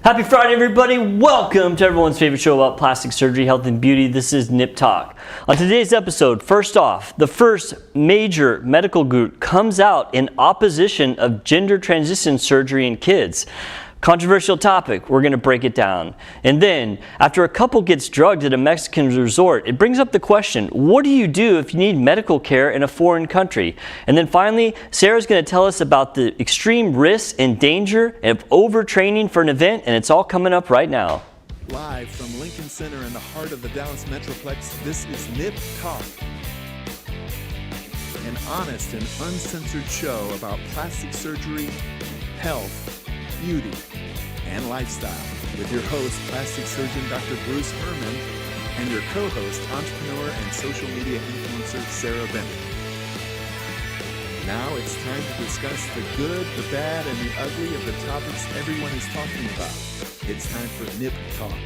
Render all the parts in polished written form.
Happy Friday, everybody. Welcome to everyone's favorite show about plastic surgery, health, and beauty. This is Nip Talk. On today's episode, first off, the first major medical group comes out in opposition of gender transition surgery in kids. Controversial topic, we're going to break it down. And then, after a couple gets drugged at a Mexican resort, it brings up the question, what do you do if you need medical care in a foreign country? And then finally, Sarah's going to tell us about the extreme risks and danger of overtraining for an event, and it's all coming up right now. Live from Lincoln Center in the heart of the Dallas Metroplex, this is Nip Talk. An honest and uncensored show about plastic surgery, health, beauty, and lifestyle with your host, plastic surgeon Dr. Bruce Hermann, and your co-host, entrepreneur and social media influencer Sarah Bennett. Now it's time to discuss the good, the bad, and the ugly of the topics everyone is talking about. It's time for Nip Talk.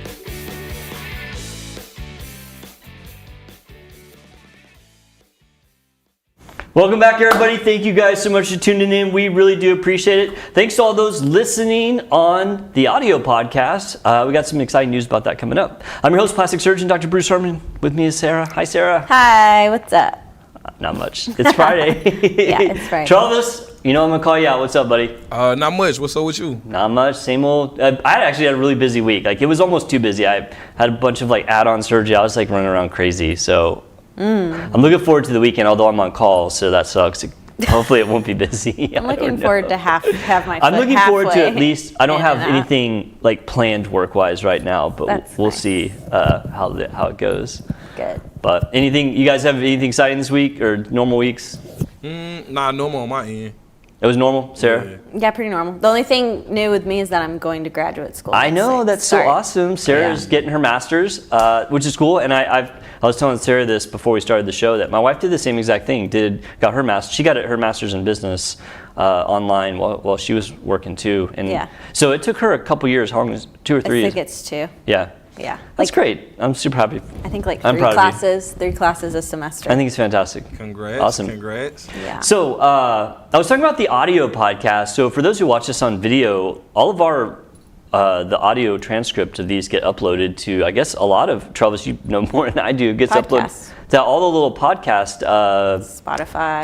Welcome back, everybody. Thank you guys so much for tuning in. We really do appreciate it. Thanks to all those listening on the audio podcast. We got some exciting news about that coming up. I'm your host, plastic surgeon Dr. Bruce Hermann. With me is Sarah. Hi, Sarah. Hi, what's up? Not much. It's Friday. Yeah, it's Friday. Travis, you know I'm going to call you out. What's up, buddy? Not much. What's up with you? Not much. Same old. I actually had a really busy week. Like, it was almost too busy. I had a bunch of add-on surgery. I was running around crazy. So I'm looking forward to the weekend, although I'm on call, so that sucks. Hopefully it won't be busy. I'm looking forward to have my foot I'm looking forward to at halfway least, I don't have in and out. anything planned work-wise right now, but That's we'll nice. see how it goes. Good. But you guys have anything exciting this week or normal weeks? Nah, normal on my end. It was normal, Sarah? Yeah, pretty normal. The only thing new with me is that I'm going to graduate school. I next know, week. that's Sorry. so awesome. Sarah's getting her master's, which is cool. And I was telling Sarah this before we started the show that my wife did the same exact thing. Got her master's. She got her master's in business online while she was working too. And so it took her a couple years. How long was it? 2 or 3 years? I think it's 2. Yeah. Yeah. That's great. I'm super happy. I think I'm 3 proud of you. classes, 3 classes a semester. I think it's fantastic. Congrats. Awesome. Congrats. Yeah. So I was talking about the audio podcast. So for those who watch this on video, all of our the audio transcript of these get uploaded to, I guess, a lot of, Travis, you know more than I do, gets uploaded to all the little podcast,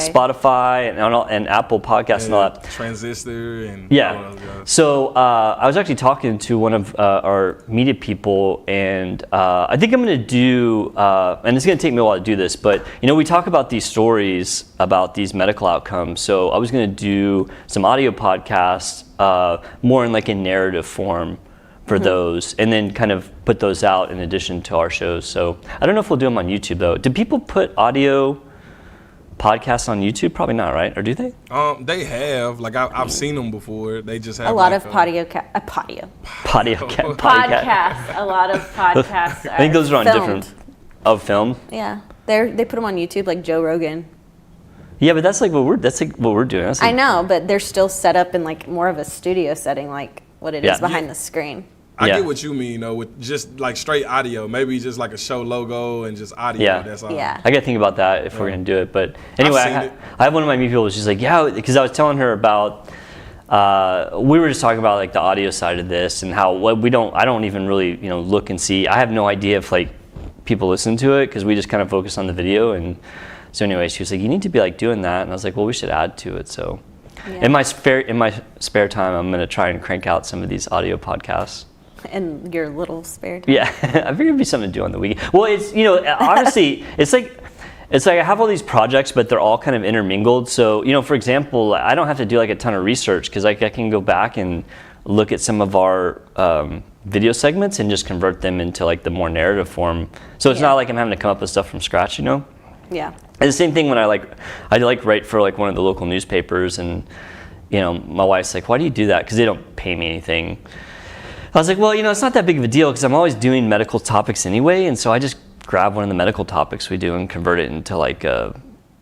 Spotify and Apple Podcasts and all that. Transistor and yeah. So I was actually talking to one of our media people, and I think I'm going to do, and it's going to take me a while to do this, but we talk about these stories about these medical outcomes. So I was going to do some audio podcasts, more in a narrative form for those, and then kind of put those out in addition to our shows. So I don't know if we'll do them on YouTube though. Do people put audio podcasts on YouTube? Probably not, right? Or do they? They have. I've seen them before. They just have a lot of Podcasts. A lot of podcasts. I think those are on filmed. different film. Yeah, they put them on YouTube, like Joe Rogan. Yeah, but that's what we're doing. That's I know, but they're still set up in more of a studio setting, like what it is behind the screen. I get what you mean, though, with just straight audio. Maybe just a show logo and just audio. Yeah. That's all. Yeah. I got to think about that if we're going to do it. But anyway, I have one of my media people. She's like, yeah, because I was telling her about, we were just talking about the audio side of this and how I don't even really, look and see. I have no idea if people listen to it because we just kind of focus on the video. And so anyway, she was like, you need to be doing that. And I was like, well, we should add to it. So in my spare time, I'm going to try and crank out some of these audio podcasts. In your little spare time. Yeah, I figured it'd be something to do on the weekend. Well, it's honestly, it's like I have all these projects, but they're all kind of intermingled. So for example, I don't have to do a ton of research because I can go back and look at some of our video segments and just convert them into the more narrative form. So it's not like I'm having to come up with stuff from scratch, Yeah. And the same thing when I write for one of the local newspapers, and my wife's like, why do you do that? Because they don't pay me anything. I was like, well, it's not that big of a deal because I'm always doing medical topics anyway, and so I just grab one of the medical topics we do and convert it into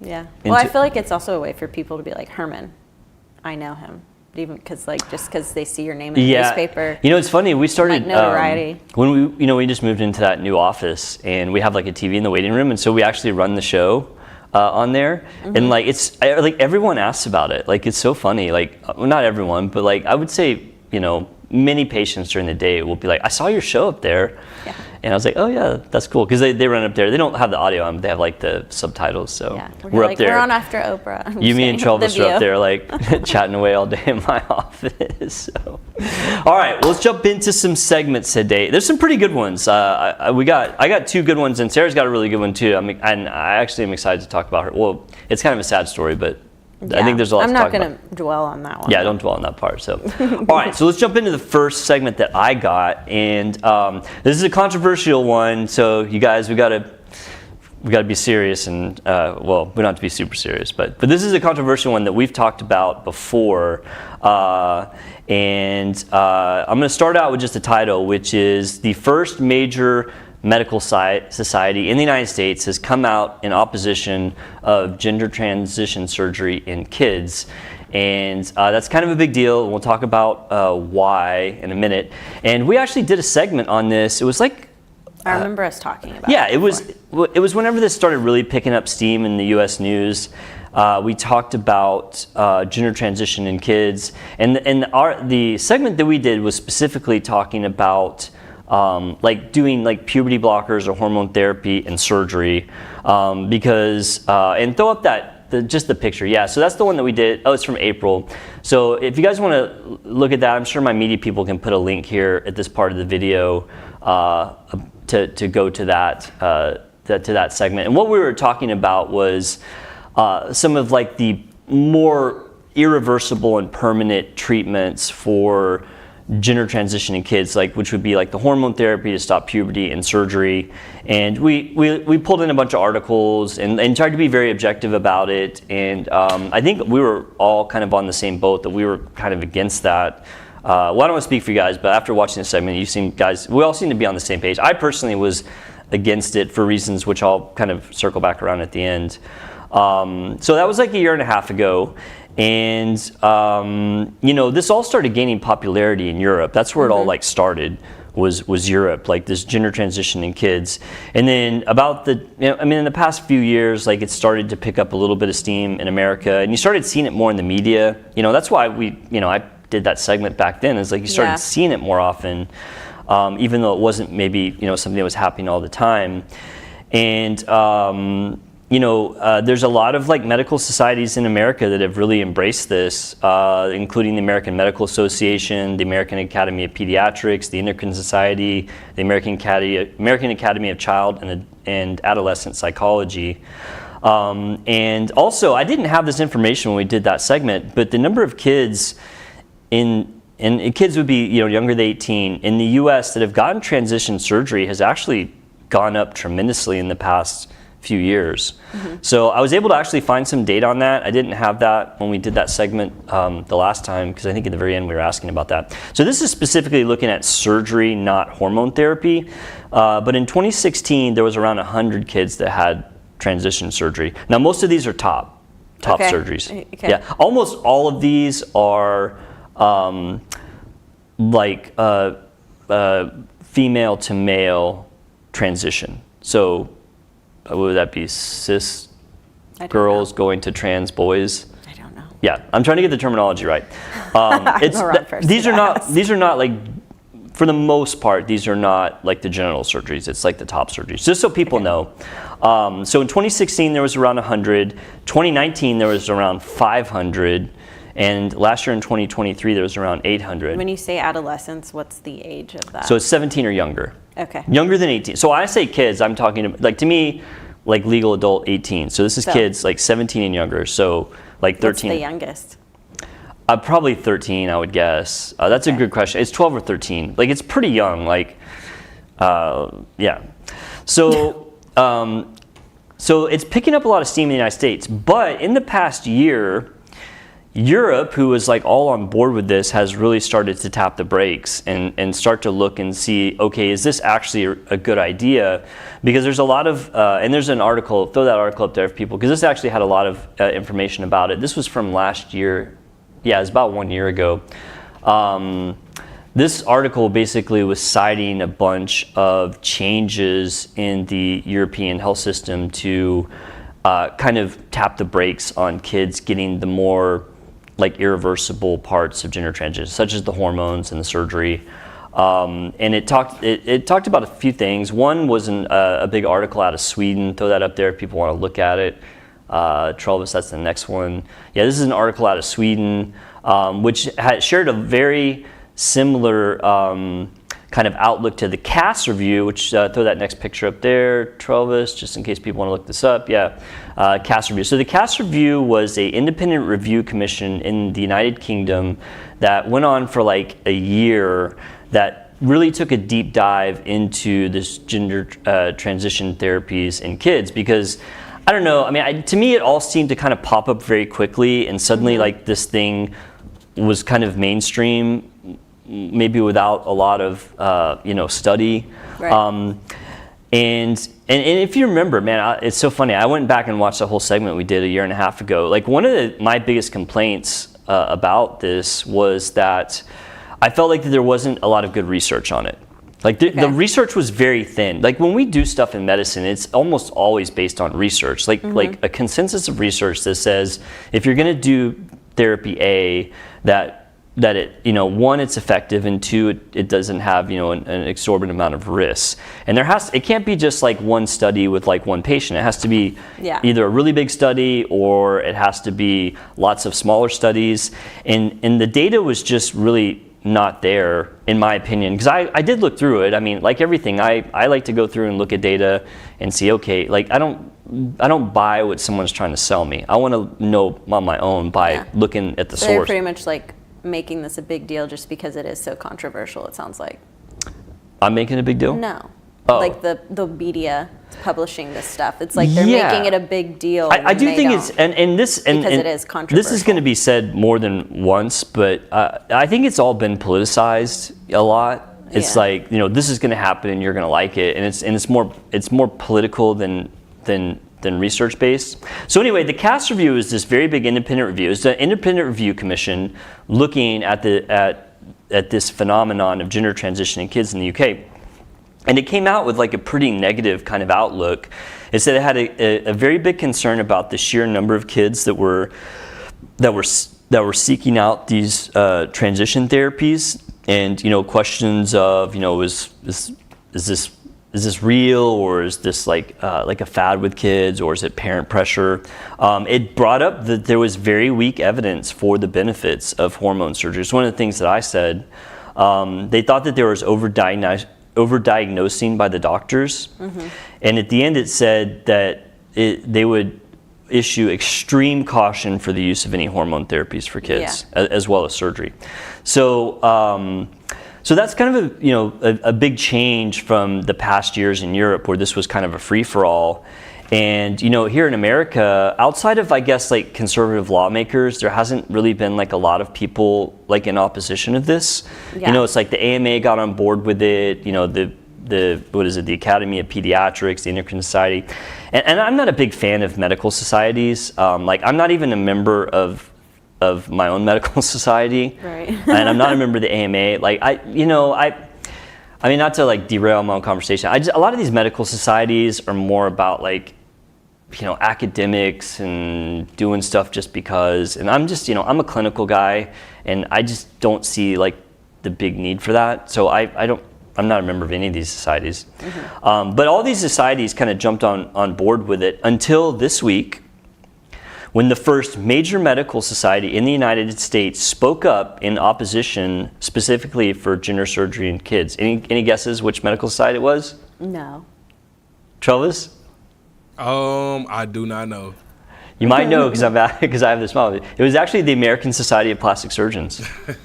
Yeah. Well, I feel like it's also a way for people to be like, Herman, I know him. Even because just because they see your name in the newspaper. It's funny. We started notoriety. When we just moved into that new office, and we have a TV in the waiting room, and so we actually run the show on there, and it's everyone asks about it. It's so funny. Well, not everyone, but I would say many patients during the day will be like, I saw your show up there. Yeah. And I was like, oh yeah, that's cool. Because they run up there. They don't have the audio on, but they have like the subtibtles. So Yeah. we're up there. We're on after Oprah. You, me, and Travis are up there like chatting away all day in my office. So, all right, well, let's jump into some segments today. There's some pretty good ones. I got 2 good ones, and Sarah's got a really good one too. And I actually am excited to talk about her. Well, it's kind of a sad story, but I think there's a lot to talk about. I'm not going to dwell on that one. Yeah, don't dwell on that part. So, all right, so let's jump into the first segment that I got, and this is a controversial one. So, you guys, we got to be serious, and well, we don't have to be super serious, but this is a controversial one that we've talked about before, and I'm going to start out with just the title, which is the first major medical society in the United States has come out in opposition of gender transition surgery in kids. And that's kind of a big deal. We'll talk about why in a minute. And we actually did a segment on this. It was like... I remember us talking about it before. It was whenever this started really picking up steam in the U.S. news. We talked about gender transition in kids. And the segment that we did was specifically talking about like doing like puberty blockers or hormone therapy and surgery, because and throw up just the picture. Yeah, so that's the one that we did. Oh, it's from April. So if you guys want to look at that, I'm sure my media people can put a link here at this part of the video to go to that segment. And what we were talking about was some of like the more irreversible and permanent treatments for gender transition in kids, like which would be like the hormone therapy to stop puberty and surgery. And we pulled in a bunch of articles and tried to be very objective about it. And I think we were all kind of on the same boat, that we were kind of against that. Well, I don't want to speak for you guys, but after watching this segment, we all seem to be on the same page. I personally was against it for reasons which I'll kind of circle back around at the end. So that was like a year and a half ago. And, this all started gaining popularity in Europe. That's where it all like started, was Europe, like this gender transition in kids. And then in the past few years, like it started to pick up a little bit of steam in America, and you started seeing it more in the media. That's why I did that segment back then, is like you started seeing it more often, even though it wasn't maybe, something that was happening all the time. And, there's a lot of like medical societies in America that have really embraced this, including the American Medical Association, the American Academy of Pediatrics, the Endocrine Society, the American Academy of Child and Adolescent Psychology. And also, I didn't have this information when we did that segment, but the number of kids and kids would be younger than 18 in the U.S. that have gotten transition surgery has actually gone up tremendously in the past few years. Mm-hmm. So I was able to actually find some data on that. I didn't have that when we did that segment the last time, because I think at the very end we were asking about that. So this is specifically looking at surgery, not hormone therapy. But in 2016, there was around 100 kids that had transition surgery. Now most of these are top surgeries. Okay. Yeah, almost all of these are female to male transition. So would that be cis girls going to trans boys? I don't know. Yeah, I'm trying to get the terminology right. These are not like, for the most part, these are not like the genital surgeries. It's like the top surgeries, just so people know. So in 2016 there was around 100. 2019 there was around 500. And last year in 2023 there was around 800. When you say adolescents, what's the age of that? So it's 17 or younger. Okay. Younger than 18. So when I say kids, I'm talking like, to me, like legal adult 18. So this is kids like 17 and younger. So like 13. What's the youngest? Probably 13, I would guess. That's a good question. It's 12 or 13. Like it's pretty young. Like, yeah. So, so it's picking up a lot of steam in the United States. But in the past year, Europe, who was like all on board with this, has really started to tap the brakes and start to look and see, okay, is this actually a good idea? Because there's a lot of, and there's an article, throw that article up there for people, because this actually had a lot of information about it. This was from last year. Yeah, it was about 1 year ago. This article basically was citing a bunch of changes in the European health system to kind of tap the brakes on kids getting the more like irreversible parts of gender transition, such as the hormones and the surgery. And it talked about a few things. One was a big article out of Sweden. Throw that up there if people want to look at it. Travis, that's the next one. Yeah, this is an article out of Sweden, which had shared a very similar kind of outlook to the CAS review, which throw that next picture up there, Travis, just in case people want to look this up. Yeah, CAS review. So the CAS review was an independent review commission in the United Kingdom that went on for like a year, that really took a deep dive into this gender transition therapies in kids, because I don't know, I mean, to me it all seemed to kind of pop up very quickly, and suddenly like this thing was kind of mainstream, maybe without a lot of study. Right. And if you remember, man, it's so funny. I went back and watched the whole segment we did a year and a half ago. Like, one of my biggest complaints about this was that I felt like there wasn't a lot of good research on it. Like the research was very thin. Like, when we do stuff in medicine, it's almost always based on research. Like a consensus of research that says if you're going to do therapy A, that it, one, it's effective, and two, it doesn't have an exorbitant amount of risks. And it can't be just like one study with like one patient. It has to be either a really big study, or it has to be lots of smaller studies. And the data was just really not there, in my opinion, because I did look through it. I mean, like everything, I like to go through and look at data and see, okay, like I don't buy what someone's trying to sell me. I want to know on my own by looking at the source. They're pretty much like making this a big deal just because it is so controversial, it sounds like. I'm making a big deal? No. Oh. Like the media publishing this stuff. It's like they're making it a big deal. I do think it's because it is controversial. This is going to be said more than once, but I think it's all been politicized a lot. It's like, this is going to happen and you're going to like it, and it's more political than research based. So anyway, the CAS review is this very big independent review. It's an independent review commission looking at this phenomenon of gender transition in kids in the UK. And it came out with like a pretty negative kind of outlook. It said it had a very big concern about the sheer number of kids that were seeking out these transition therapies, and questions of is this real, or is this like a fad with kids, or is it parent pressure? It brought up that there was very weak evidence for the benefits of hormone surgery. It's one of the things that I said. They thought that there was overdiagnosing by the doctors, and at the end it said that they would issue extreme caution for the use of any hormone therapies for kids, as well as surgery. So that's kind of a big change from the past years in Europe, where this was kind of a free-for-all. And here in America, outside of, I guess, like conservative lawmakers, there hasn't really been like a lot of people like in opposition of this. It's like the AMA got on board with it. The Academy of Pediatrics, the Endocrine Society, and I'm not a big fan of medical societies. Like, I'm not even a member of my own medical society, right? And I'm not a member of the AMA. Like, I mean, not to like derail my own conversation. A lot of these medical societies are more about like, academics and doing stuff just because. And I'm just, I'm a clinical guy, and I just don't see like the big need for that. So I'm not a member of any of these societies. But all these societies kind of jumped on board with it until this week, when the first major medical society in the United States spoke up in opposition specifically for gender surgery in kids. Any guesses which medical society it was? No. Travis? I do not know. You might know because I have this smile. It was actually the American Society of Plastic Surgeons.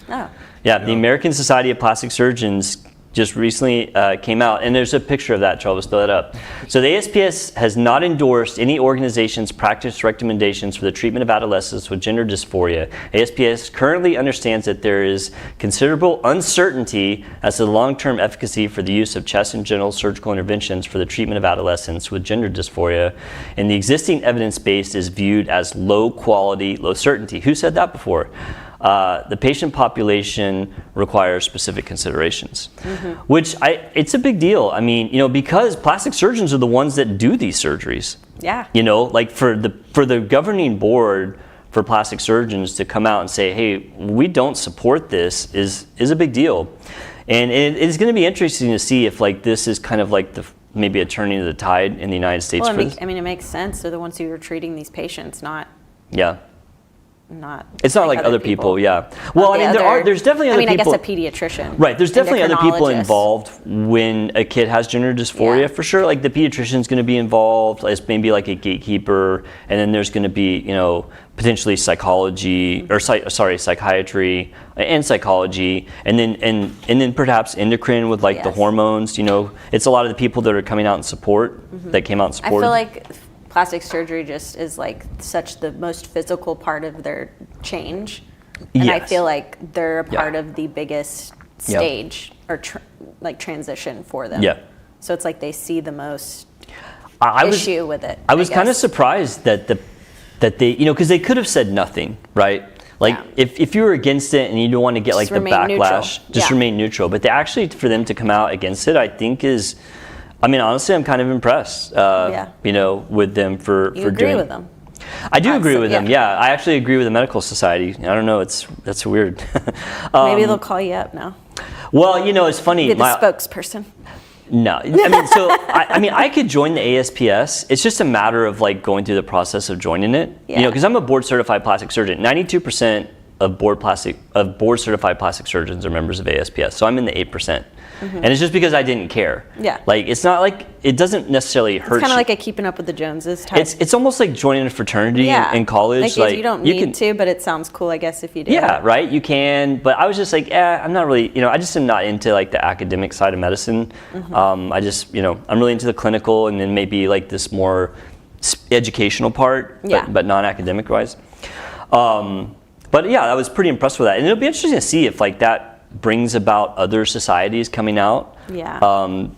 Oh. Yeah, the American Society of Plastic Surgeons just recently came out, and there's a picture of that. Travis, throw that up. So the ASPS has not endorsed any organization's practice recommendations for the treatment of adolescents with gender dysphoria. ASPS currently understands that there is considerable uncertainty as to the long-term efficacy for the use of chest and genital surgical interventions for the treatment of adolescents with gender dysphoria, and the existing evidence base is viewed as low quality, low certainty. Who said that before? The patient population requires specific considerations, which it's a big deal. I mean, because plastic surgeons are the ones that do these surgeries. Yeah. Like for the governing board for plastic surgeons to come out and say, hey, we don't support this is a big deal. And it's going to be interesting to see if like this is kind of like maybe a turning of the tide in the United States. Well, I mean, it makes sense. They're the ones who are treating these patients, not. Yeah. It's not like other people. Yeah. Well, I mean, there's definitely other people. I guess a pediatrician. Right. There's definitely other people involved when a kid has gender dysphoria, for sure. Like the pediatrician's going to be involved as maybe like a gatekeeper, and then there's going to be, potentially psychology or psychiatry and psychology, and then perhaps endocrine with like the hormones. It's a lot of the people that are coming out in support that came out in support. I feel like plastic surgery just is like such the most physical part of their change, and I feel like they're a part of the biggest stage or transition for them. Yeah. So it's like they see the most issue with it. I was kind of surprised that they because they could have said nothing, right? Like if you were against it and you don't want to get like the backlash, just remain neutral. But actually for them to come out against it, I think is. I mean, honestly, I'm kind of impressed, with them for doing. You agree with them? I do agree with them. Yeah, I actually agree with the medical society. I don't know. That's weird. Maybe they'll call you up now. Well, it's funny. Be the spokesperson. No, I mean, I could join the ASPS. It's just a matter of like going through the process of joining it. Yeah. Because I'm a board certified plastic surgeon. 92% of board certified plastic surgeons are members of ASPS. So I'm in the 8%. And it's just because I didn't care. Yeah. Like, it's not like, it doesn't necessarily hurt. It's kind of like a keeping up with the Joneses type. It's almost like joining a fraternity in college. Like you don't need to, but it sounds cool, I guess, if you do. Yeah, right? You can. But I was just like, I'm not really, I just am not into like the academic side of medicine. I just, I'm really into the clinical and then maybe like this more educational part, but non-academic wise. But yeah, I was pretty impressed with that. And it'll be interesting to see if like that brings about other societies coming out and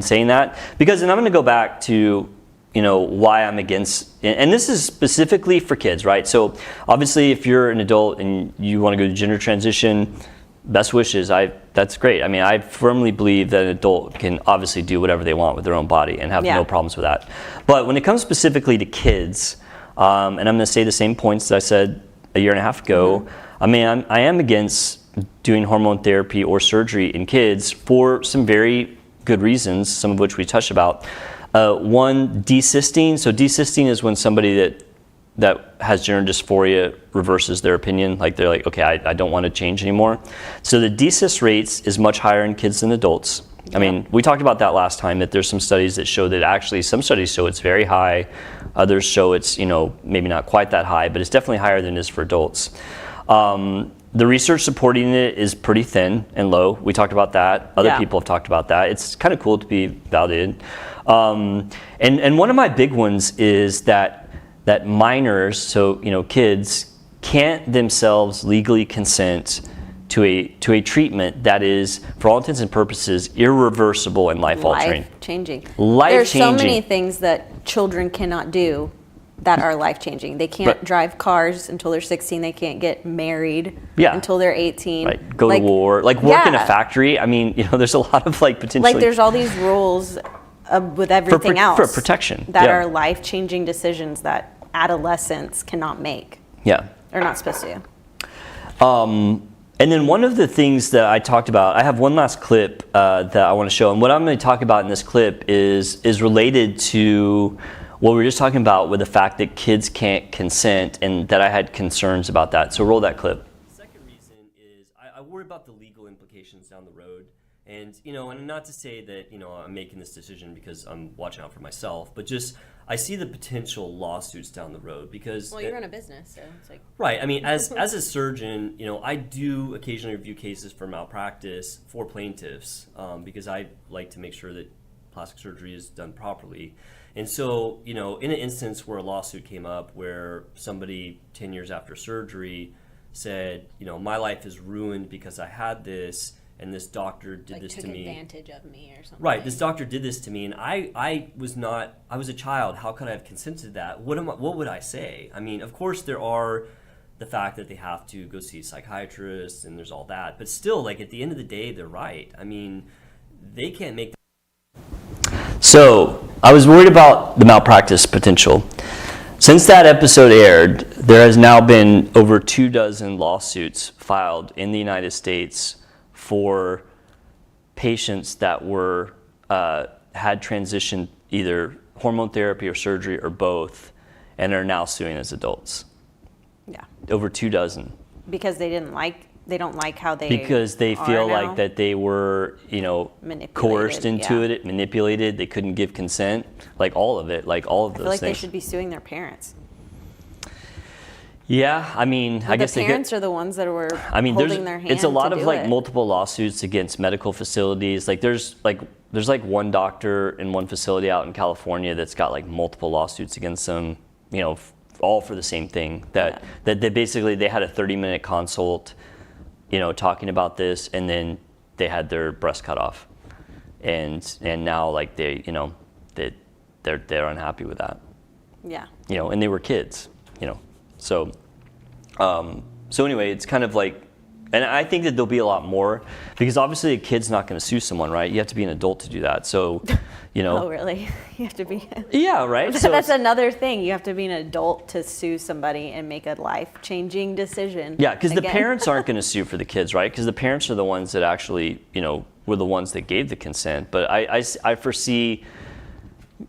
saying that, because and I'm going to go back to why I'm against, and this is specifically for kids, right? So obviously if you're an adult and you want to go to gender transition, best wishes. That's great. I mean, I firmly believe that an adult can obviously do whatever they want with their own body and have no problems with that. But when it comes specifically to kids, and I'm going to say the same points that I said a year and a half ago, I mean, I am against doing hormone therapy or surgery in kids for some very good reasons, some of which we touched about. One, desysting. So desysting is when somebody that has gender dysphoria reverses their opinion. Like they're like, okay, I don't want to change anymore. So the decyst rates is much higher in kids than adults. I mean, we talked about that last time, that there's some studies that show that actually some studies show it's very high. Others show it's, maybe not quite that high, but it's definitely higher than it is for adults. The research supporting it is pretty thin and low. We talked about that. Other people have talked about that. It's kind of cool to be validated. And one of my big ones is that minors, so kids, can't themselves legally consent to a treatment that is, for all intents and purposes, irreversible and life-altering. Life-changing. There's so many things that children cannot do that are life-changing. They can't drive cars until they're 16. They can't get married until they're 18. Right. Go to war. Like work in a factory. I mean, there's a lot of like potentially. Like there's all these rules with everything else. For protection. That are life-changing decisions that adolescents cannot make. Yeah. They're not supposed to. And then one of the things that I talked about, I have one last clip that I want to show. And what I'm going to talk about in this clip is related to what we were just talking about with the fact that kids can't consent, and that I had concerns about that. So roll that clip. The second reason is I worry about the legal implications down the road. And, and not to say that, I'm making this decision because I'm watching out for myself, but just I see the potential lawsuits down the road because... Well, you run a business, so it's like... Right. I mean, as a surgeon, I do occasionally review cases for malpractice for plaintiffs because I like to make sure that plastic surgery is done properly. And so, in an instance where a lawsuit came up where somebody 10 years after surgery said, my life is ruined because I had this, and this doctor did this to me. Took advantage of me or something. Right, this doctor did this to me, and I was a child. How could I have consented to that? What would I say? I mean, of course there are the fact that they have to go see psychiatrists, and there's all that. But still, like, at the end of the day, they're right. I mean, they can't make... So, I was worried about the malpractice potential. Since that episode aired, there has now been over 24 lawsuits filed in the United States for patients that were had transitioned either hormone therapy or surgery or both, and are now suing as adults. Yeah. Over 24. Because they don't like how they because they feel now. like that they were, coerced into it, manipulated. They couldn't give consent, like all of it, like all of those I feel like things. they should be suing their parents. Yeah, I mean, I guess the parents are the ones that were holding their hand. It's a lot to of do like it. multiple lawsuits against medical facilities. Like there's one doctor in one facility out in California that's got like multiple lawsuits against them, all for the same thing. That they basically they had a 30-minute consult, talking about this, and then they had their breast cut off, and now like they're unhappy with that. Yeah. And they were kids, So anyway, it's kind of like, and I think that there'll be a lot more, because obviously a kid's not going to sue someone, right? You have to be an adult to do that. So, Oh, really? You have to be. Yeah, right. So that's another thing. You have to be an adult to sue somebody and make a life-changing decision. Yeah, because the parents aren't going to sue for the kids, right? Because the parents are the ones that actually, were the ones that gave the consent. But I foresee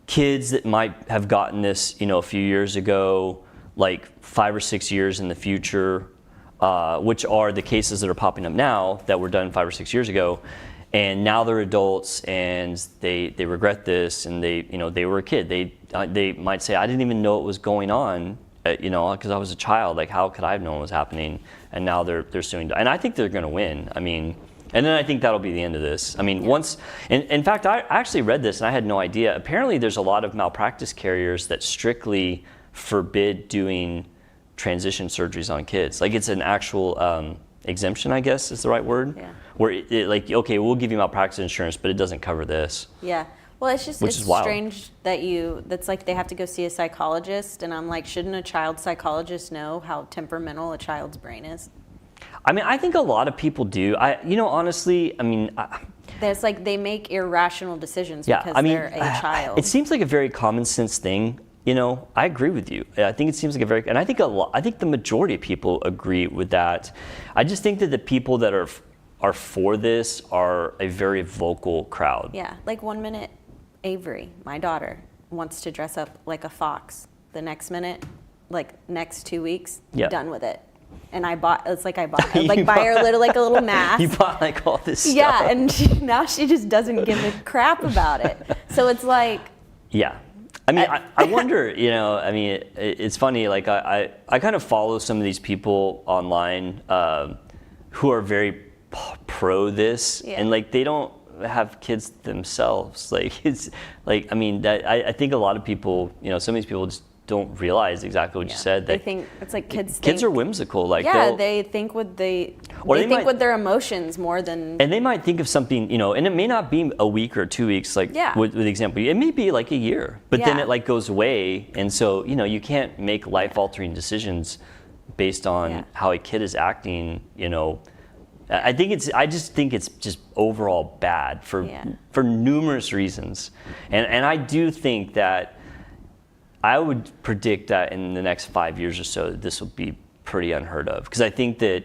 kids that might have gotten this, a few years ago, like 5 or 6 years in the future, which are the cases that are popping up now that were done 5 or 6 years ago, and now they're adults and they regret this, and they were a kid. They might say, I didn't even know it was going on, because I was a child. Like, how could I have known what was happening? And now they're suing, and I think they're going to win. I mean, and then I think that'll be the end of this. I mean, once, in fact, I actually read this and I had no idea. Apparently, there's a lot of malpractice carriers that strictly forbid doing transition surgeries on kids. Like, it's an actual exemption, I guess is the right word. Yeah. Where like, okay, we'll give you malpractice insurance, but it doesn't cover this. Yeah. Well, it's just, it's strange that that's like they have to go see a psychologist, and I'm like, shouldn't a child psychologist know how temperamental a child's brain is? I mean, I think a lot of people do. Honestly, I mean, There's like, they make irrational decisions yeah, because I mean, they're a child. It seems like a very common sense thing. I agree with you. I think it seems like and I think I think the majority of people agree with that. I just think that the people that are for this are a very vocal crowd. Yeah, like 1 minute, Avery, my daughter, wants to dress up like a fox. The next minute, like next 2 weeks, done with it. And I buy her a little mask. You bought like all this stuff. Yeah, and now she just doesn't give a crap about it. So it's like. Yeah. I mean, I wonder, I mean, it's funny, like I kind of follow some of these people online who are very pro this, and like they don't have kids themselves. Like, it's like, I mean, I think a lot of people, some of these people just don't realize exactly what you said. They think it's like kids are whimsical. Like, they think with with their emotions more than. And they might think of something, and it may not be a week or 2 weeks. Like with the example, it may be like a year, but then it like goes away, and so you can't make life-altering decisions based on how a kid is acting. I just think it's just overall bad for numerous reasons, and I do think that. I would predict that in the next 5 years or so, this will be pretty unheard of. Because I think that,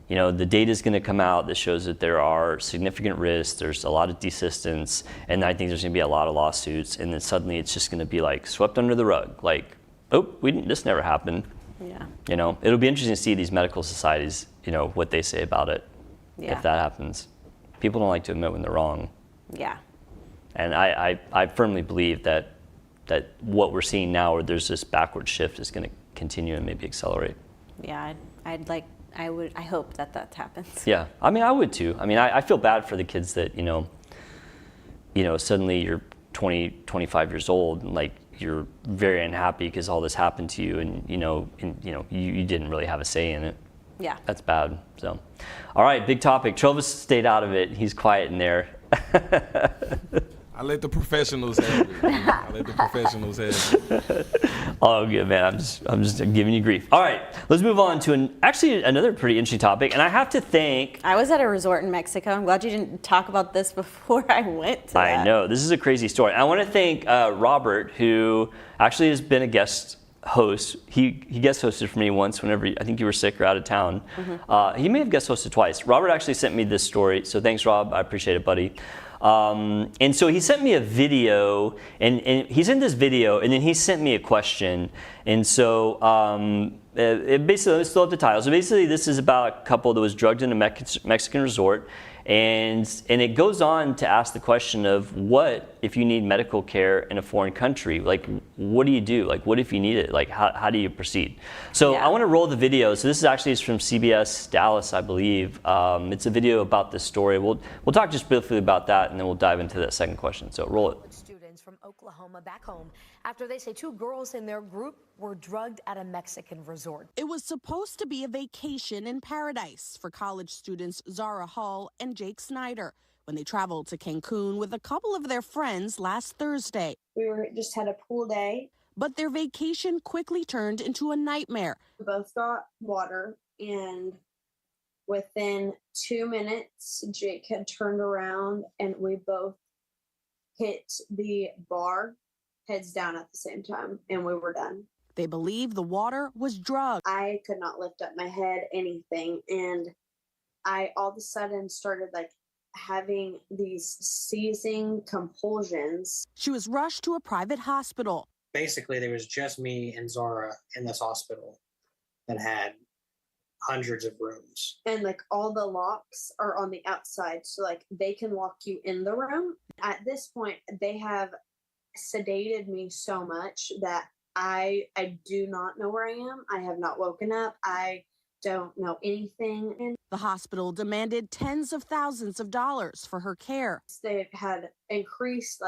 the data is going to come out that shows that there are significant risks. There's a lot of desistance, and I think there's going to be a lot of lawsuits. And then suddenly it's just going to be like swept under the rug. Like, this never happened. Yeah. It'll be interesting to see these medical societies, what they say about it. Yeah. If that happens. People don't like to admit when they're wrong. Yeah. And I firmly believe that what we're seeing now, where there's this backward shift, is going to continue and maybe accelerate. Yeah, I hope that happens. Yeah, I mean, I would too. I mean, I feel bad for the kids that, suddenly you're 20, 25 years old, and like you're very unhappy because all this happened to you, and you didn't really have a say in it. Yeah. That's bad. So, all right, big topic. Travis stayed out of it. He's quiet in there. I let the professionals have it. Oh, good, man. I'm just giving you grief. All right, let's move on to another pretty interesting topic. And I have to thank. I was at a resort in Mexico. I'm glad you didn't talk about this before I went to that. I know. This is a crazy story. I want to thank Robert, who actually has been a guest host, he guest hosted for me once whenever I think you were sick or out of town. He may have guest hosted twice. Robert actually sent me this story, so thanks, Rob. I appreciate it, buddy. And so he sent me a video, and he's in this video, and then he sent me a question. And so it basically, let's throw up the title. So basically, this is about a couple that was drugged in a Mexican resort. And it goes on to ask the question of what if you need medical care in a foreign country? Like, what do you do? Like, what if you need it? Like, how do you proceed? So I want to roll the video. So this is from CBS Dallas, I believe. It's a video about this story. We'll talk just briefly about that, and then we'll dive into that second question. So roll it. Students from Oklahoma back home after they say 2 girls in their group were drugged at a Mexican resort. It was supposed to be a vacation in paradise for college students Zara Hall and Jake Snyder when they traveled to Cancun with a couple of their friends last Thursday. We just had a pool day. But their vacation quickly turned into a nightmare. We both got water, and within 2 minutes, Jake had turned around and we both hit the bar heads down at the same time, and we were done. They believe the water was drugged. I could not lift up my head, anything, and I all of a sudden started having these seizing compulsions. She was rushed to a private hospital. Basically, there was just me and Zara in this hospital that had hundreds of rooms. And all the locks are on the outside, so they can lock you in the room. At this point, they have sedated me so much that I do not know where I am. I have not woken up. I don't know anything. And the hospital demanded tens of thousands of dollars for her care. They had increased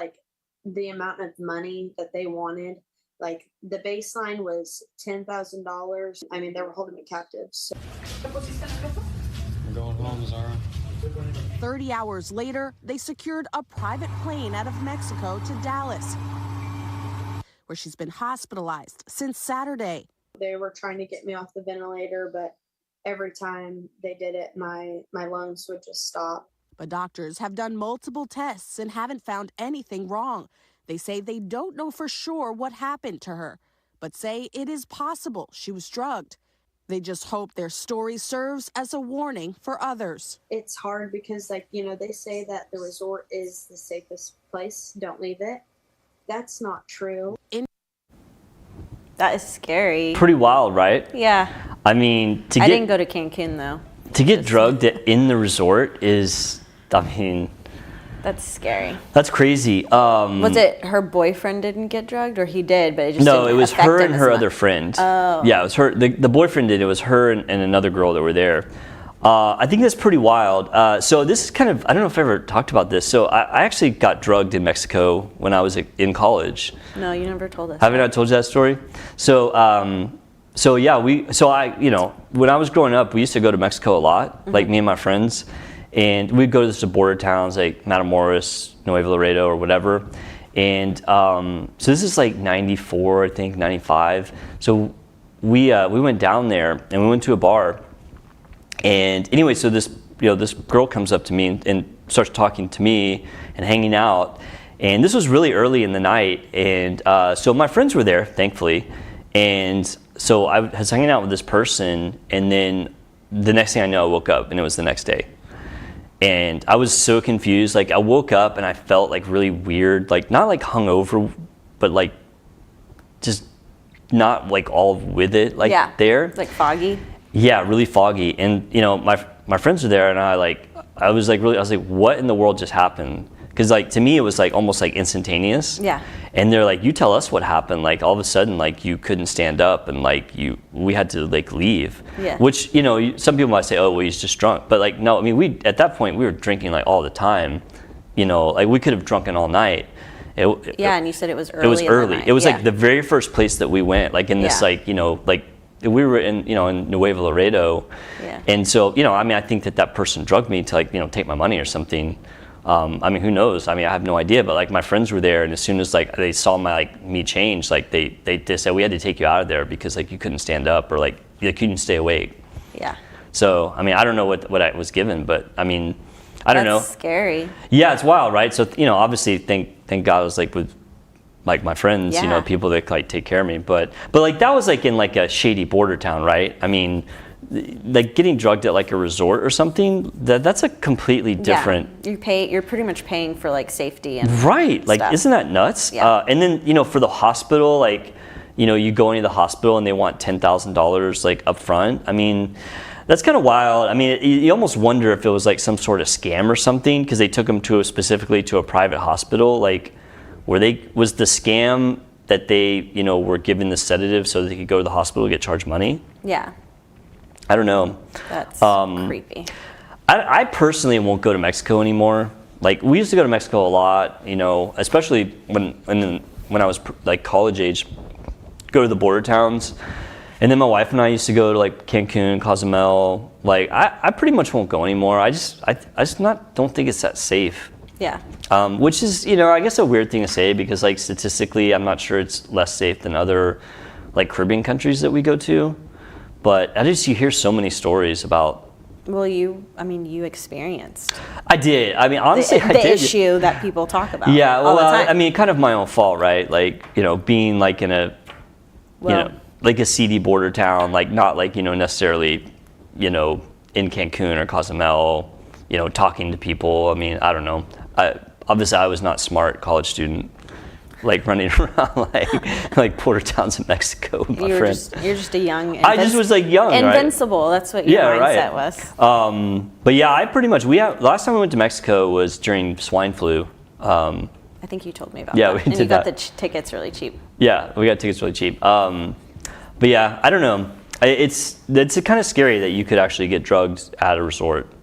the amount of money that they wanted. The baseline was $10,000. I mean, they were holding me captive. So. We're going home, Zara. 30 hours later, they secured a private plane out of Mexico to Dallas, where she's been hospitalized since Saturday. They were trying to get me off the ventilator, but every time they did it, my lungs would just stop. But doctors have done multiple tests and haven't found anything wrong. They say they don't know for sure what happened to her, but say it is possible she was drugged. They just hope their story serves as a warning for others. It's hard because, they say that the resort is the safest place. Don't leave it. That's not true. That is scary. Pretty wild, right? Yeah. I mean, I didn't go to Cancun, though. To get drugged in the resort is, that's scary. That's crazy. Was it her boyfriend didn't get drugged, or he did, but it just no, didn't it was affect her him and as her much? other friend. Oh. Yeah, it was her. The boyfriend did. It was her and another girl that were there. I think that's pretty wild. So this is kind of, I don't know if I ever talked about this. So I actually got drugged in Mexico when I was in college. No, you never told us. Haven't I told you that story? So when I was growing up, we used to go to Mexico a lot, me and my friends. And we'd go to the border towns like Matamoros, Nuevo Laredo, or whatever. And so this is 94, I think, 95. So we went down there and we went to a bar. And anyway, so this girl comes up to me and starts talking to me and hanging out. And this was really early in the night. And so my friends were there, thankfully. And so I was hanging out with this person. And then the next thing I know, I woke up and it was the next day. And I was so confused. I woke up and I felt really weird, not hungover, but just not all with it, there. Foggy. Yeah, really foggy. And my friends were there, and I was what in the world just happened? Because to me it was almost instantaneous. Yeah. And they're you tell us what happened. All of a sudden you couldn't stand up and we had to leave. Yeah. Which some people might say, oh well, he's just drunk. But no, I mean we at that point we were drinking all the time. We could have drunken all night. And you said it was early. It was early. In the night. It was the very first place that we went. In this we were in in Nuevo Laredo. Yeah. And so I think that person drugged me to take my money or something. Who knows? I have no idea. But my friends were there, and as soon as they saw me change, they just said we had to take you out of there because you couldn't stand up or you couldn't stay awake. Yeah. So I don't know what I was given, but I don't know. That's scary. Yeah, it's wild, right? So obviously, thank God I was with like my friends, you know, people that like take care of me. But like that was like in like a shady border town, right? I mean, like getting drugged at like a resort or something, that's a completely different. You're pretty much paying for like safety and right. Like, stuff. isn't that nuts? Yeah. And then, you know, for the hospital, like, you know, you go into the hospital and they want $10,000 like up front. I mean, that's kind of wild. I mean, you almost wonder if it was like some sort of scam or something, because they took them specifically to a private hospital. Like, was the scam that they, you know, were given the sedative so they could go to the hospital and get charged money? Yeah. I don't know. That's creepy. I personally won't go to Mexico anymore. Like, we used to go to Mexico a lot, you know, especially when I was like college age, go to the border towns. And then my wife and I used to go to like Cancun, Cozumel. Like, I pretty much won't go anymore. I just don't think it's that safe. Yeah. Which is, you know, I guess a weird thing to say, because like statistically, I'm not sure it's less safe than other like Caribbean countries that we go to. But you hear so many stories about. Well, you experienced. I did. I mean, honestly, I did. The issue that people talk about. Yeah. Well, all the time. I mean, kind of my own fault, right? Like, you know, being like in a, you know, like a seedy border town, like not like, you know, necessarily, you know, in Cancun or Cozumel, you know, talking to people. I mean, I don't know. Obviously, I was not smart college student, like running around like border towns in Mexico with my friends. You're just a young. I just was like young, invincible. Right? That's what your mindset was. But yeah, last time we went to Mexico was during swine flu. I think you told me about that. Yeah, we did that. And you got the tickets really cheap. Yeah, we got tickets really cheap. But yeah, I don't know. It's kind of scary that you could actually get drugged at a resort.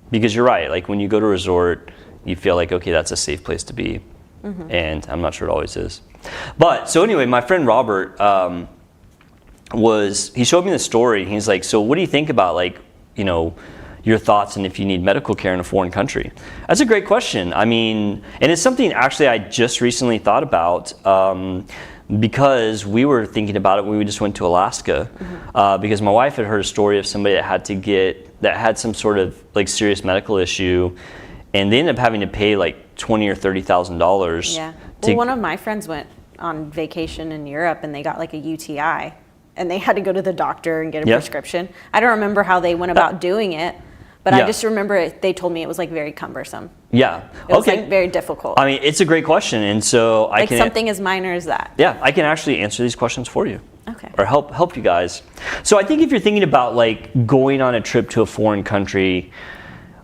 Because you're right. Like, when you go to a resort, you feel like, okay, that's a safe place to be. Mm-hmm. And I'm not sure it always is. But so anyway, my friend Robert he showed me the story. He's like, so what do you think about, like, you know, your thoughts and if you need medical care in a foreign country? That's a great question. I mean, and it's something actually I just recently thought about, because we were thinking about it when we just went to Alaska, because my wife had heard a story of somebody that had some sort of like serious medical issue, and they ended up having to pay like $20,000 or $30,000. Yeah. Well, one of my friends went on vacation in Europe and they got like a UTI, and they had to go to the doctor and get a prescription. I don't remember how they went about doing it, but I just remember they told me it was like very cumbersome. Yeah. It was like very difficult. I mean, it's a great question, and so I can something as minor as that. Yeah, I can actually answer these questions for you. Okay. Or help you guys. So I think if you're thinking about like going on a trip to a foreign country,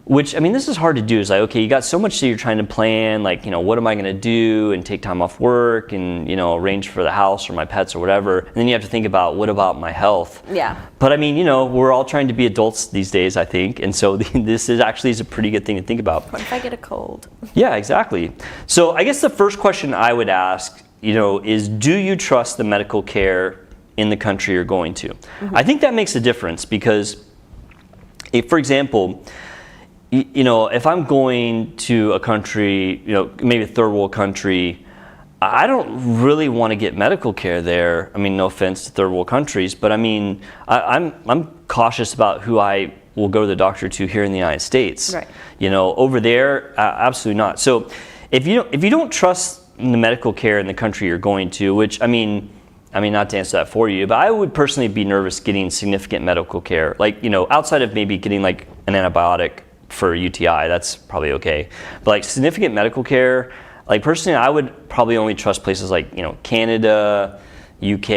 which, I mean, this is hard to do. It's like, okay, you got so much that you're trying to plan, like, you know, what am I going to do, and take time off work, and, you know, arrange for the house or my pets or whatever. And then you have to think about, what about my health? Yeah. But I mean, you know, we're all trying to be adults these days, I think. And so this is a pretty good thing to think about. What if I get a cold? Yeah, exactly. So I guess the first question I would ask, you know, is, do you trust the medical care in the country you're going to? Mm-hmm. I think that makes a difference, because if, for example, you know, if I'm going to a country, you know, maybe a third world country, I don't really want to get medical care there. I mean, no offense to third world countries, but I mean, I'm cautious about who I will go to the doctor to here in the United States. Right. You know, over there, absolutely not. So if you don't trust the medical care in the country you're going to, which I mean, not to answer that for you, but I would personally be nervous getting significant medical care, like, you know, outside of maybe getting like an antibiotic for UTI, that's probably okay. But like significant medical care, like personally, I would probably only trust places like, you know, Canada, UK,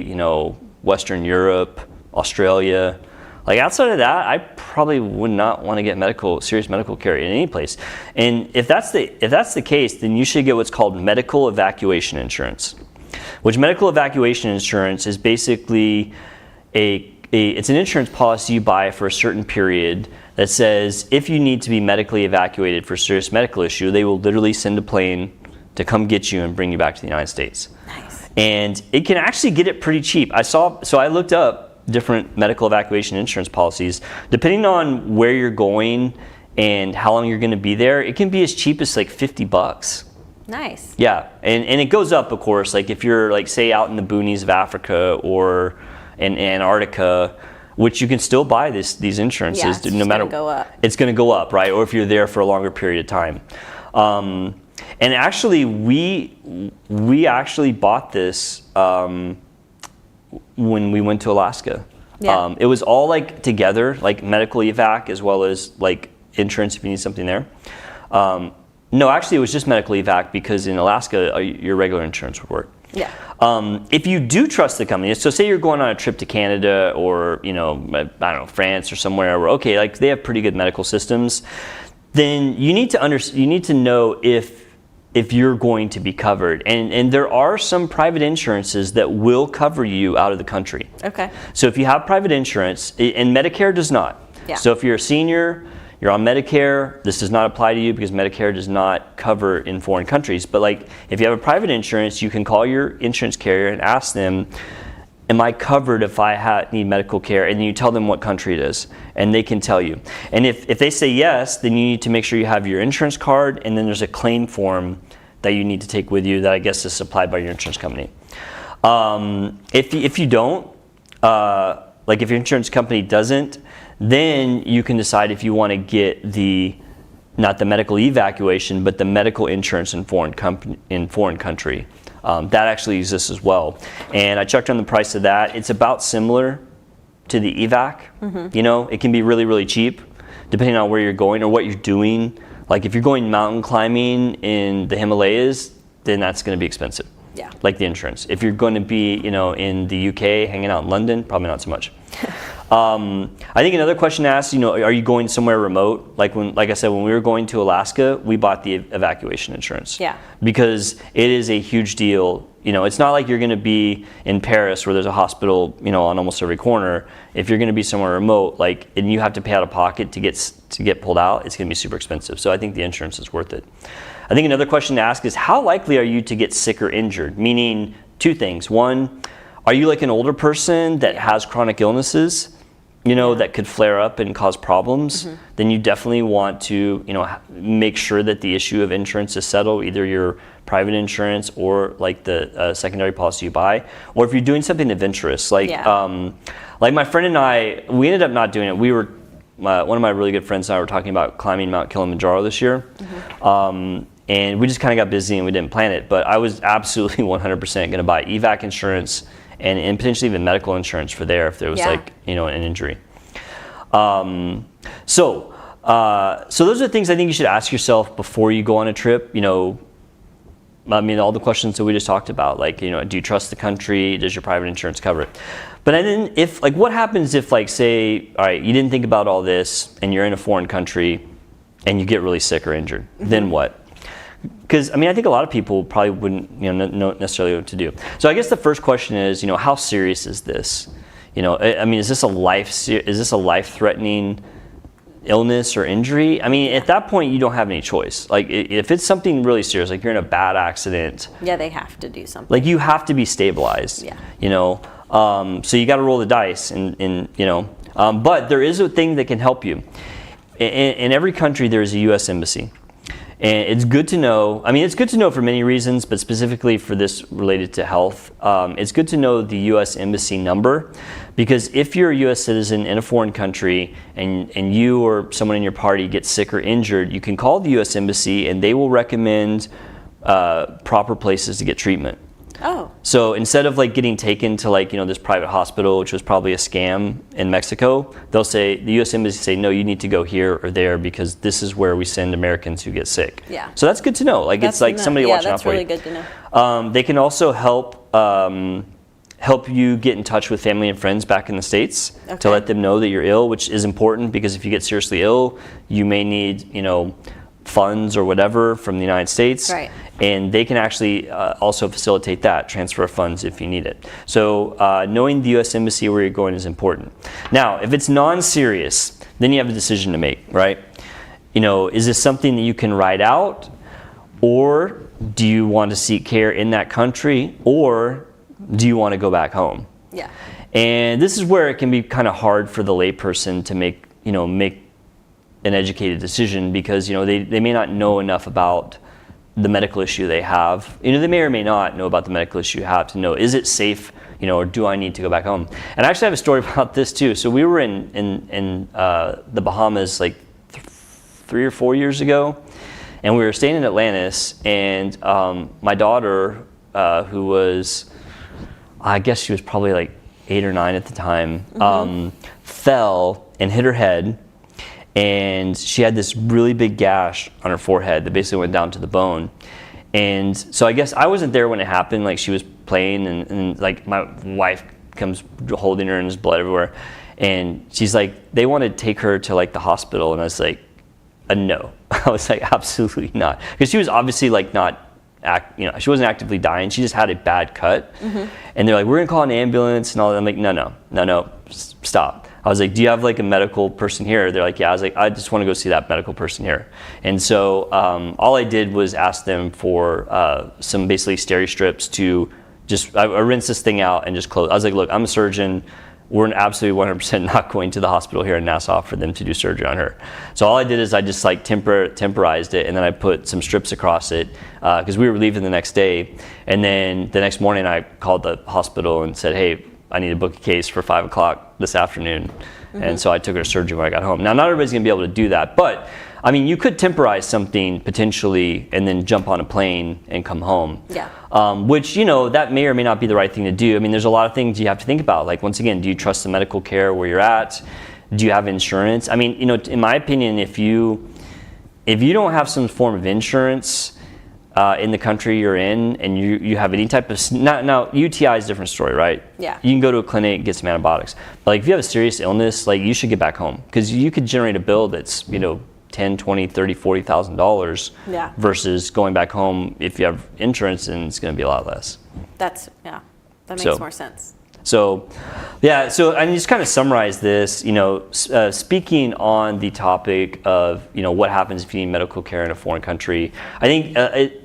you know, Western Europe, Australia. Like outside of that, I probably would not want to get serious medical care in any place. And if that's the case, then you should get what's called medical evacuation insurance, which medical evacuation insurance is basically it's an insurance policy you buy for a certain period that says if you need to be medically evacuated for a serious medical issue, they will literally send a plane to come get you and bring you back to the United States. Nice. And it can actually get it pretty cheap. I looked up different medical evacuation insurance policies. Depending on where you're going and how long you're going to be there, it can be as cheap as like $50. Nice. Yeah, and it goes up, of course. Like if you're like, say, out in the boonies of Africa or in Antarctica, which you can still buy these insurances, no matter. Go up. It's going to go up, right? Or if you're there for a longer period of time. And actually, we actually bought this when we went to Alaska. Yeah. It was all like together, like medical evac as well as like insurance if you need something there. No, actually, it was just medical evac because in Alaska, your regular insurance would work. Yeah. If you do trust the company, so say you're going on a trip to Canada or, I don't know, France or somewhere where, okay, like they have pretty good medical systems, then you need to know if you're going to be covered. And there are some private insurances that will cover you out of the country. Okay. So if you have private insurance, and Medicare does not. Yeah. So if you're a senior, you're on Medicare, this does not apply to you because Medicare does not cover in foreign countries. But like if you have a private insurance, you can call your insurance carrier and ask them, am I covered if I need medical care? And then you tell them what country it is, and they can tell you. And if they say yes, then you need to make sure you have your insurance card, and then there's a claim form that you need to take with you that I guess is supplied by your insurance company. If you don't, like if your insurance company doesn't, then you can decide if you want to get not the medical evacuation, but the medical insurance in foreign country. That actually exists as well. And I checked on the price of that. It's about similar to the evac. Mm-hmm. It can be really, really cheap depending on where you're going or what you're doing. Like if you're going mountain climbing in the Himalayas, then that's going to be expensive. Yeah. Like the insurance. If you're going to be, in the UK, hanging out in London, probably not so much. I think another question asked, are you going somewhere remote? Like I said, when we were going to Alaska, we bought the evacuation insurance. Yeah. Because it is a huge deal. It's not like you're going to be in Paris where there's a hospital, on almost every corner. If you're going to be somewhere remote, and you have to pay out of pocket to get pulled out, it's going to be super expensive. So I think the insurance is worth it. I think another question to ask is, how likely are you to get sick or injured? Meaning two things. One, are you like an older person that has chronic illnesses, that could flare up and cause problems? Mm-hmm. Then you definitely want to, make sure that the issue of insurance is settled, either your private insurance or like the secondary policy you buy, or if you're doing something adventurous, like my friend and I, we ended up not doing it. We were, one of my really good friends and I were talking about climbing Mount Kilimanjaro this year. Mm-hmm. And we just kind of got busy and we didn't plan it, but I was absolutely 100% going to buy evac insurance and potentially even medical insurance for there if there was an injury. So those are the things I think you should ask yourself before you go on a trip. All the questions that we just talked about, like, do you trust the country? Does your private insurance cover it? But then what happens if say, all right, you didn't think about all this and you're in a foreign country and you get really sick or injured, mm-hmm. Then what? Because I think a lot of people probably wouldn't know necessarily what to do. So I guess the first question is, how serious is this? Is this a life-threatening illness or injury? At that point you don't have any choice. Like if it's something really serious, like you're in a bad accident. Yeah, they have to do something. Like you have to be stabilized. Yeah. So you got to roll the dice, but there is a thing that can help you. In every country there is a U.S. embassy. And it's good to know, it's good to know for many reasons, but specifically for this related to health, it's good to know the U.S. Embassy number, because if you're a U.S. citizen in a foreign country and you or someone in your party gets sick or injured, you can call the U.S. Embassy and they will recommend proper places to get treatment. Oh. So instead of getting taken to this private hospital, which was probably a scam in Mexico, the U.S. Embassy say, no, you need to go here or there because this is where we send Americans who get sick. Yeah. So that's good to know. It's like somebody watching out for you. Yeah, that's really good to know. They can also help you get in touch with family and friends back in the States to let them know that you're ill, which is important because if you get seriously ill, you may need, funds or whatever from the United States. Right. And they can actually also facilitate that, transfer funds if you need it. So knowing the U.S. Embassy where you're going is important. Now, if it's non-serious, then you have a decision to make, right? Is this something that you can ride out, or do you want to seek care in that country, or do you want to go back home? Yeah. And this is where it can be kind of hard for the layperson to make an educated decision because, they may not know enough about the medical issue they have. They may or may not know about the medical issue you have to know, is it safe, or do I need to go back home? And I actually have a story about this too. So we were in the Bahamas 3 or 4 years ago, and we were staying in Atlantis, and my daughter, who was, I guess she was probably like 8 or 9 at the time, fell and hit her head, and she had this really big gash on her forehead that basically went down to the bone. And so I guess I wasn't there when it happened. Like, she was playing, and like my wife comes holding her, and there's blood everywhere, and she's like, they want to take her to like the hospital, and I was like, no. I was like, absolutely not, because she was obviously like not she wasn't actively dying, she just had a bad cut. And they're like, we're gonna call an ambulance and all that. I'm like, no, stop. I was like, do you have like a medical person here? They're like, yeah. I was like, I just want to go see that medical person here. And so all I did was ask them for some basically steri strips to just, I rinsed this thing out and just close. I was like, look, I'm a surgeon. We're absolutely 100% not going to the hospital here in Nassau for them to do surgery on her. So all I did is I just like temporized it, and then I put some strips across it because we were leaving the next day. And then the next morning I called the hospital and said, hey, I need to book a case for 5 o'clock this afternoon. And so I took her to surgery when I got home. Now, not everybody's gonna be able to do that, but I mean, you could temporize something potentially and then jump on a plane and come home. Yeah. Which, that may or may not be the right thing to do. I mean, there's a lot of things you have to think about. Like, once again, do you trust the medical care where you're at? Do you have insurance? I mean, in my opinion, if you don't have some form of insurance in the country you're in, and you have any type of, now UTI is a different story, right? Yeah. You can go to a clinic and get some antibiotics. But like, if you have a serious illness, like, you should get back home, because you could generate a bill that's, $10, $20, $30, $40,000 versus going back home. If you have insurance, and it's going to be a lot less. That makes more sense. So I just kind of summarize this, speaking on the topic of, what happens if you need medical care in a foreign country. I think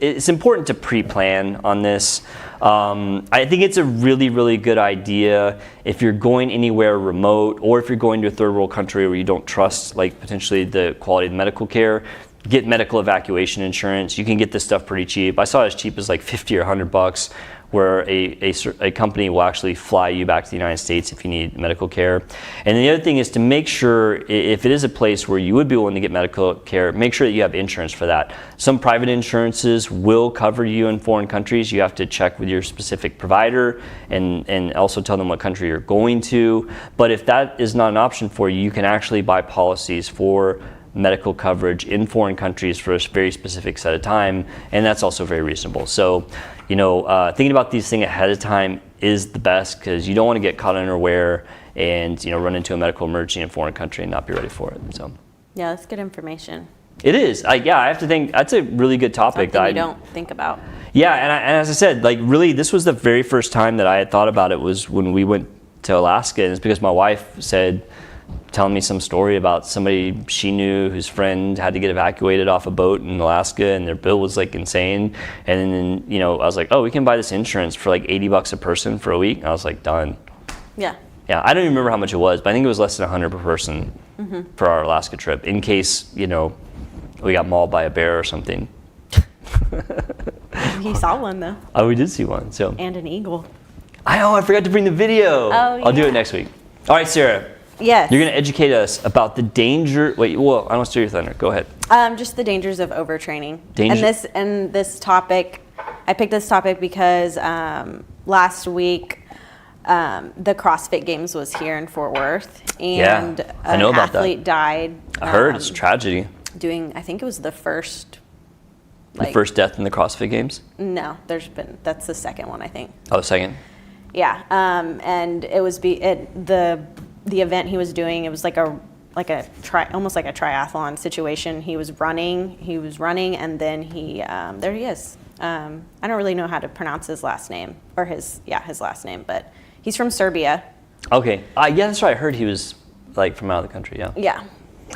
it's important to pre-plan on this. I think it's a really, really good idea if you're going anywhere remote, or if you're going to a third world country where you don't trust, like, potentially the quality of the medical care. Get medical evacuation insurance. You can get this stuff pretty cheap. I saw it as cheap as like $50 or $100, where a company will actually fly you back to the United States if you need medical care. And the other thing is to make sure, if it is a place where you would be willing to get medical care, make sure that you have insurance for that. Some private insurances will cover you in foreign countries. You have to check with your specific provider and also tell them what country you're going to. But if that is not an option for you, you can actually buy policies for medical coverage in foreign countries for a very specific set of time, and that's also very reasonable. So, thinking about these things ahead of time is the best, because you don't want to get caught unaware and run into a medical emergency in a foreign country and not be ready for it. So, yeah, that's good information. It is. I have to think that's a really good topic. Something you don't think about. Yeah, and as I said, like, really, this was the very first time that I had thought about it was when we went to Alaska, and it's because my wife said, telling me some story about somebody she knew whose friend had to get evacuated off a boat in Alaska, and their bill was like insane. And then, I was like, oh, we can buy this insurance for like $80 a person for a week. And I was like, done. Yeah. Yeah, I don't even remember how much it was, but I think it was less than $100 per person for our Alaska trip, in case, we got mauled by a bear or something. He saw one, though. Oh, we did see one. So. And an eagle. I forgot to bring the video. Oh, yeah. I'll do it next week. All right, Sarah. Yes. You're going to educate us about the danger. Wait, well, I don't steal your thunder. Go ahead. Just the dangers of overtraining. And this topic, I picked this topic because last week the CrossFit Games was here in Fort Worth, and I know about athlete died. I heard it's a tragedy. I think it was the first. The first death in the CrossFit Games? No, that's the second one, I think. Oh, second. Yeah, and it was the event he was doing. It was almost like a triathlon situation. He was running, and then there he is. I don't really know how to pronounce his last name, or his last name, but he's from Serbia. Okay, that's right. I heard he was like from out of the country. Yeah. Yeah,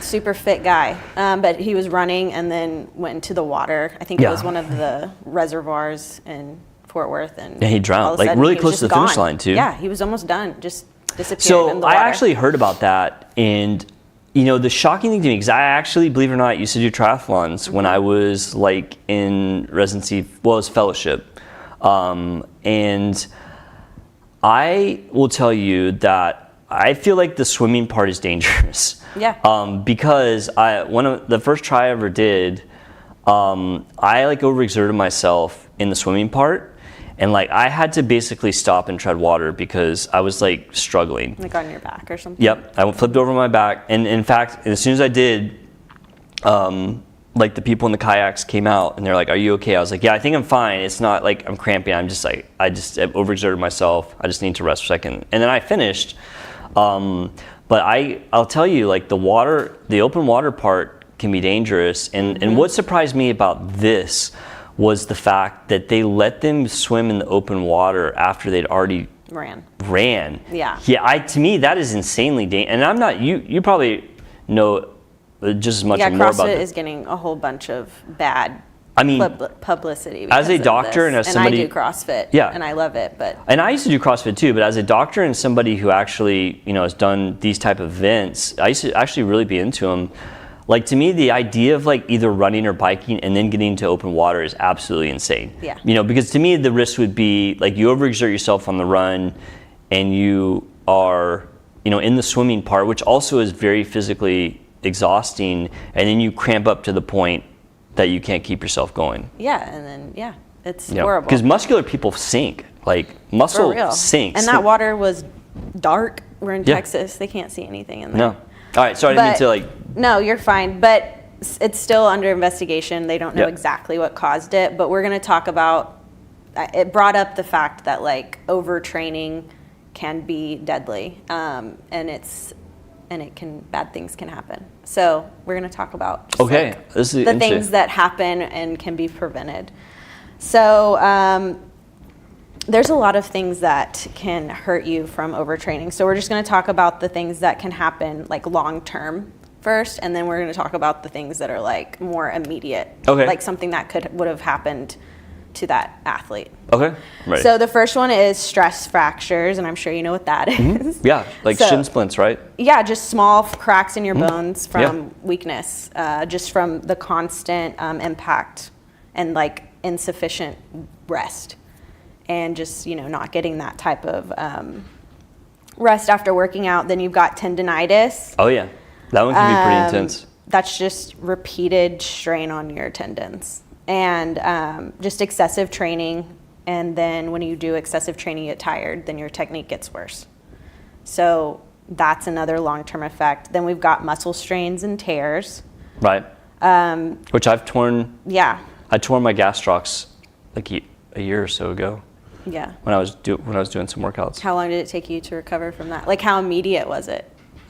super fit guy. But he was running and then went into the water. I think it was one of the reservoirs in Fort Worth, and he drowned, like really close to the finish line too. Yeah, he was almost done. Just disappeared in the water. I actually heard about that, and the shocking thing to me, because I actually, believe it or not, used to do triathlons when I was like in residency, it was fellowship, and I will tell you that I feel like the swimming part is dangerous. Yeah. Because one of the first try I ever did, I like overexerted myself in the swimming part, and like I had to basically stop and tread water because I was like struggling. Like on your back or something? Yep, I flipped over my back, and in fact, as soon as I did, like the people in the kayaks came out and they're like, "Are you okay?" I was like, "Yeah, I think I'm fine. It's not like I'm cramping. I'm just like I overexerted myself. I just need to rest for a second." And then I finished. But I'll tell you, like the open water part can be dangerous. And what surprised me about this was the fact that they let them swim in the open water after they'd already ran. Yeah. Yeah. To me, that is insanely dangerous. And I'm not. You probably know just as much or more about CrossFit it. is getting a whole bunch of bad publicity as a doctor and as somebody, and I do CrossFit, and I love it, and I used to do CrossFit too, but as a doctor and somebody who actually has done these type of events, I used to actually really be into them. Like, to me, the idea of like either running or biking and then getting into open water is absolutely insane. Yeah. Because to me the risk would be like you overexert yourself on the run, and you are in the swimming part, which also is very physically exhausting, and then you cramp up to the point that you can't keep yourself going. Yeah, and then it's horrible. Because muscular people sink, like muscle sinks. And that water was dark. We're in Texas; they can't see anything in there. No. All right, so I didn't mean to No, you're fine, but it's still under investigation. They don't know exactly what caused it, but we're going to talk about. It brought up the fact that like overtraining can be deadly, and bad things can happen. So we're going to talk about just this is the things that happen and can be prevented. So there's a lot of things that can hurt you from overtraining. So we're just going to talk about the things that can happen like long term first, and then we're going to talk about the things that are like more immediate, like something that would have happened to that athlete. Okay, right. So the first one is stress fractures, and I'm sure you know what that is. Yeah, like shin splints, right? Yeah, just small cracks in your bones from weakness, just from the constant impact and like insufficient rest, and just not getting that type of rest after working out. Then you've got tendinitis. Oh yeah, that one can be pretty intense. That's just repeated strain on your tendons. And just excessive training, and then when you do excessive training, you get tired, then your technique gets worse. So that's another long-term effect. Then we've got muscle strains and tears. Right. Which I've torn. Yeah. I tore my gastrocs like a year or so ago. Yeah. When I was doing some workouts. How long did it take you to recover from that? Like, how immediate was it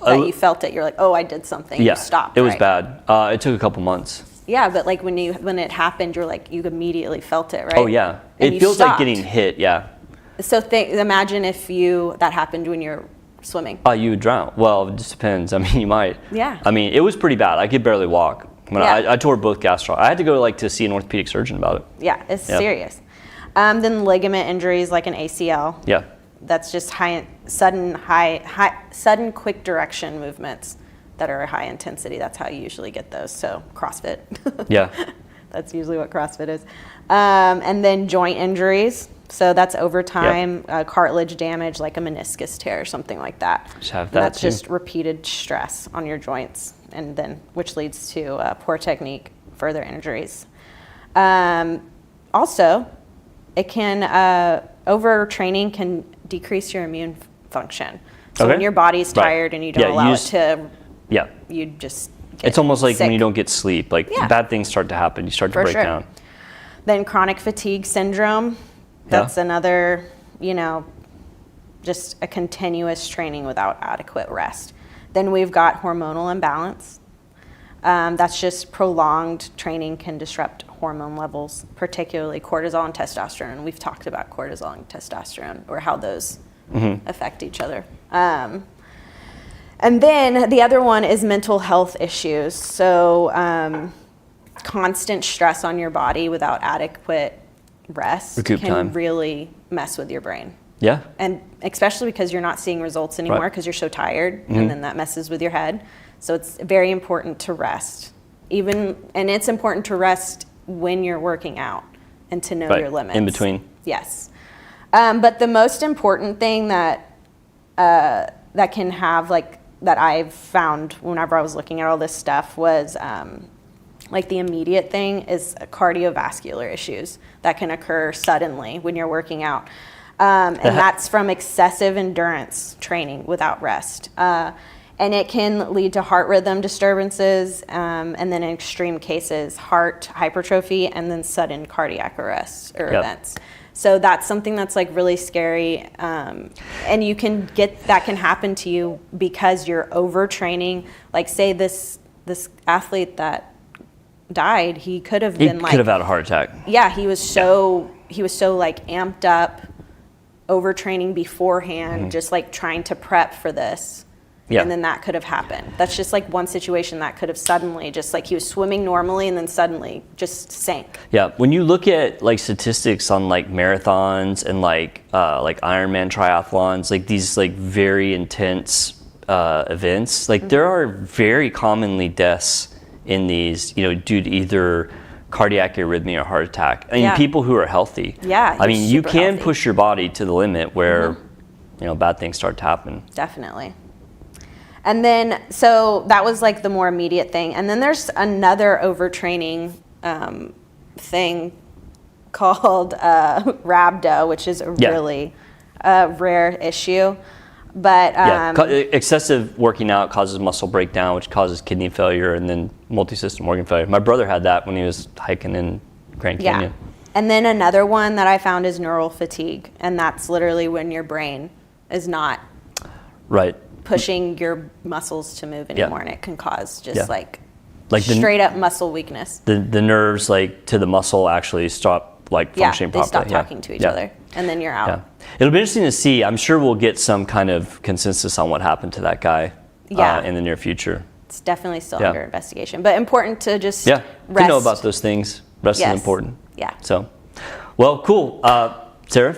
that you felt it? You're like, oh, I did something. Yeah. You stopped. It was bad. It took a couple months. Yeah, but like when it happened, you're like, you immediately felt it, right? Oh yeah, it feels like getting hit. Yeah. So imagine if that happened when you're swimming. You would drown. Well, it just depends. I mean, you might. Yeah. I mean, it was pretty bad. I could barely walk. I tore both gastrocs. I had to go to see an orthopedic surgeon about it. Yeah, it's serious. Then ligament injuries like an ACL. Yeah. That's just sudden quick direction movements that are high intensity. That's how you usually get those. So CrossFit. Yeah. That's usually what CrossFit is. And then joint injuries. So that's over time, cartilage damage like a meniscus tear or something like that. That's just repeated stress on your joints, and then which leads to poor technique, further injuries. Also, it can overtraining can decrease your immune function. So when your body's tired and you don't allow it to. Yeah. You just get It's almost like sick. when you don't get sleep, like bad things start to happen. You start to break down. Then chronic fatigue syndrome. That's another, just a continuous training without adequate rest. Then we've got hormonal imbalance. That's just prolonged training can disrupt hormone levels, particularly cortisol and testosterone. We've talked about cortisol and testosterone, or how those affect each other. And then the other one is mental health issues. So constant stress on your body without adequate rest can really mess with your brain. Yeah. And especially because you're not seeing results anymore because you're so tired, and then that messes with your head. So it's very important to rest. And it's important to rest when you're working out and to know your limits. In between. Yes. But the most important thing that can have that I've found whenever I was looking at all this stuff was like the immediate thing is cardiovascular issues that can occur suddenly when you're working out. And that's from excessive endurance training without rest. And it can lead to heart rhythm disturbances, and then in extreme cases, heart hypertrophy, and then sudden cardiac arrests or events. So that's something that's like really scary. And you can get, that can happen to you because you're overtraining. Like say this athlete that died, he could have been like, could have had a heart attack. Yeah, he was so like amped up, overtraining beforehand, just like trying to prep for this. Yeah. And then that could have happened. That's just like one situation that could have suddenly, just like he was swimming normally and then suddenly just sank. Yeah, when you look at like statistics on like marathons and like Ironman triathlons, like these like very intense events, like there are very commonly deaths in these, you know, due to either cardiac arrhythmia or heart attack. I mean, people who are healthy. Yeah, I mean, you can healthy. push your body to the limit where, you know, bad things start to happen. Definitely. And then, so that was like the more immediate thing. And then there's another overtraining thing called rhabdo, which is a really rare issue. But excessive working out causes muscle breakdown, which causes kidney failure and then multi-system organ failure. My brother had that when he was hiking in Grand Canyon. And then another one that I found is neural fatigue. And that's literally when your brain is not pushing your muscles to move anymore, and it can cause just like straight up muscle weakness. The nerves like to the muscle actually stop like functioning properly. They stop talking to each other, and then you're out. It'll be interesting to see. I'm sure we'll get some kind of consensus on what happened to that guy in the near future. It's definitely still under investigation, but important to just to know about those things. Rest is important. Yeah. So, well, cool. Sarah,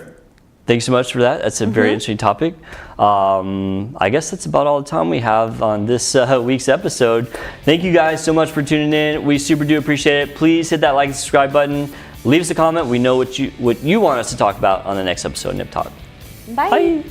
thank you so much for that. That's a very interesting topic. I guess that's about all the time we have on this week's episode. Thank you guys so much for tuning in. We super do appreciate it. Please hit that like and subscribe button. Leave us a comment. We know what you want us to talk about on the next episode of Nip Talk. Bye.